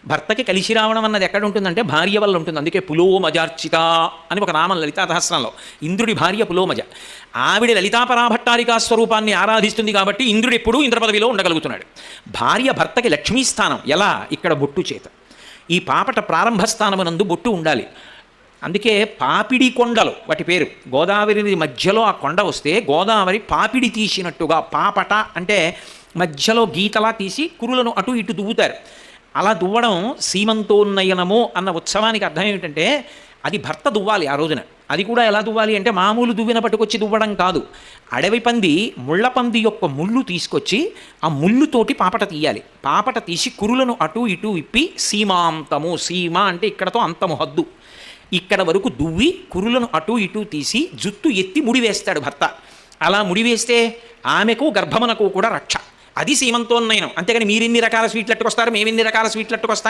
భర్తకి కలిసి రావడం అన్నది ఎక్కడ ఉంటుందంటే భార్య వల్ల ఉంటుంది. అందుకే పులోమజార్చిత అని ఒక నామం లలితా సహస్రంలో. ఇంద్రుడి భార్య పులోమజ. ఆవిడ లలితాపరాభట్టారికా స్వరూపాన్ని ఆరాధిస్తుంది కాబట్టి ఇంద్రుడు ఎప్పుడూ ఇంద్ర పదవిలో ఉండగలుగుతున్నాడు. భార్య భర్తకి లక్ష్మీస్థానం. ఎలా? ఇక్కడ బొట్టు చేత. ఈ పాపట ప్రారంభ స్థానమునందు బొట్టు ఉండాలి. అందుకే పాపిడి కొండలు వాటి పేరు. గోదావరి మధ్యలో ఆ కొండ వస్తే గోదావరి పాపిడి తీసినట్టుగా, పాపట అంటే మధ్యలో గీతలా తీసి కురులను అటు ఇటు దువ్వుతారు. అలా దువ్వడం సీమంతోన్నయనము అన్న ఉత్సవానికి అర్థం ఏమిటంటే అది భర్త దువ్వాలి ఆ రోజున. అది కూడా ఎలా దువ్వాలి అంటే మామూలు దువ్విన పట్టుకొచ్చి దువ్వడం కాదు. అడవి పంది, ముళ్ళ పంది యొక్క ముళ్ళు తీసుకొచ్చి ఆ ముళ్ళుతోటి పాపట తీయాలి. పాపట తీసి కురులను అటు ఇటు ఇప్పి సీమాంతము, సీమ అంటే ఇక్కడతో అంతము, హద్దు, ఇక్కడ వరకు దువ్వి కురులను అటు ఇటు తీసి జుట్టు ఎత్తి ముడివేస్తాడు భర్త. అలా ముడివేస్తే ఆమెకు గర్భమునకు కూడా రక్ష. అది సీమంతోన్నయనం. అంతేగాని మీరెన్ని రకాల స్వీట్లు అట్టుకొస్తారు, మేమెన్ని రకాల స్వీట్లు అట్టుకొస్తాం